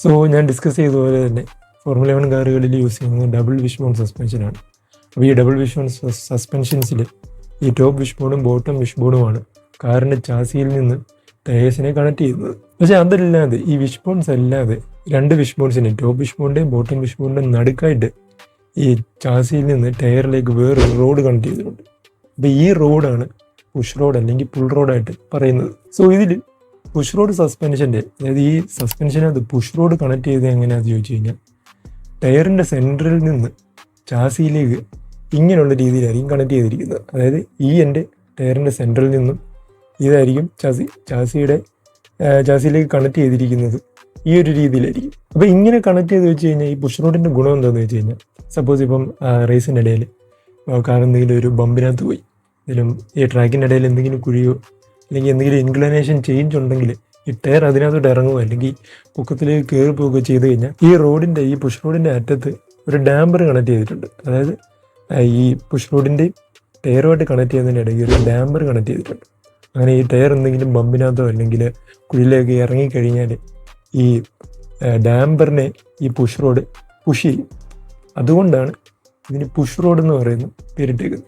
So ഞാൻ discuss ചെയ്തതുപോലെ തന്നെ ഫോർമുല 1 കാറുകളിൽ യൂസ് ചെയ്യുന്നത് ഡബിൾ വിഷ് ബോൺ സസ്പെൻഷനാണ്. അപ്പോൾ ഈ ഡബിൾ വിഷ് ബോൺ സസ്പെൻഷൻസിൽ ഈ ടോപ്പ് വിഷ് ബോണും ബോട്ടം വിഷ് ബോണുമാണ് കാറിൻ്റെ ചാസിയിൽ നിന്ന് ടയേഴ്സിനെ കണക്ട് ചെയ്യുന്നത്. പക്ഷേ അതല്ലാതെ ഈ വിഷ് ബോൺസ് അല്ലാതെ രണ്ട് വിഷ് ബോൺസിനെ ടോപ്പ് വിഷ് ബോണിൻ്റെയും ബോട്ടം വിഷ് ബോണിൻ്റെയും നടുക്കായിട്ട് ഈ ചാസിയിൽ നിന്ന് ടയറിലേക്ക് വേറൊരു റോഡ് കണക്ട് ചെയ്തിട്ടുണ്ട്. അപ്പോൾ ഈ റോഡാണ് പുഷ് റോഡ് അല്ലെങ്കിൽ പുൾ റോഡായിട്ട് പറയുന്നത്. സോ ഇതിൽ പുഷ് റോഡ് സസ്പെൻഷൻ്റെ, അതായത് ഈ സസ്പെൻഷനകത്ത് പുഷ് റോഡ് കണക്ട് ചെയ്ത് എങ്ങനെയാണെന്ന് ചോദിച്ചു കഴിഞ്ഞാൽ ടയറിൻ്റെ സെൻറ്ററിൽ നിന്ന് ചാസിയിലേക്ക് ഇങ്ങനെയുള്ള രീതിയിലായിരിക്കും കണക്ട് ചെയ്തിരിക്കുന്നത്. അതായത് ഈ എൻ്റെ ടയറിൻ്റെ സെൻറ്ററിൽ നിന്നും ഇതായിരിക്കും ചാസിയിലേക്ക് കണക്ട് ചെയ്തിരിക്കുന്നത് ഈ ഒരു രീതിയിലായിരിക്കും. അപ്പോൾ ഇങ്ങനെ കണക്ട് ചെയ്ത് വെച്ച് കഴിഞ്ഞാൽ ഈ പുഷ് റോഡിൻ്റെ ഗുണം എന്താണെന്ന് വെച്ച് കഴിഞ്ഞാൽ, സപ്പോസ് ഇപ്പം റേസിൻ്റെ ഇടയിൽ കാർ എന്തെങ്കിലും ഒരു ബമ്പിനകത്ത് പോയി, എന്തെങ്കിലും ഈ ട്രാക്കിൻ്റെ ഇടയിൽ എന്തെങ്കിലും കുഴിയോ അല്ലെങ്കിൽ എന്തെങ്കിലും ഇൻക്ലിനേഷൻ ചേഞ്ച് ഉണ്ടെങ്കിൽ ഈ ടയർ അതിനകത്തോട്ട് ഇറങ്ങുമോ അല്ലെങ്കിൽ പൊക്കത്തിലേക്ക് കയറി പോവുകയോ ചെയ്ത് കഴിഞ്ഞാൽ ഈ പുഷ് റോഡിൻ്റെ അറ്റത്ത് ഒരു ഡാമ്പർ കണക്ട് ചെയ്തിട്ടുണ്ട്. അതായത് ഈ പുഷ് റോഡിൻ്റെയും ടയറുമായിട്ട് കണക്ട് ചെയ്യുന്നതിൻ്റെ ഇടയ്ക്ക് ഒരു ഡാമ്പർ കണക്ട് ചെയ്തിട്ടുണ്ട്. അങ്ങനെ ഈ ടയർ എന്തെങ്കിലും ബമ്പിനകത്തോ അല്ലെങ്കിൽ കുഴിയിലേക്ക് ഇറങ്ങിക്കഴിഞ്ഞാൽ ഈ ഡാമ്പറിനെ ഈ പുഷ് റോഡ് പുഷ് ചെയ്യും. അതുകൊണ്ടാണ് ഇതിന് പുഷ് റോഡ് എന്ന് പറയുന്ന പേരിട്ടേക്കുന്നത്.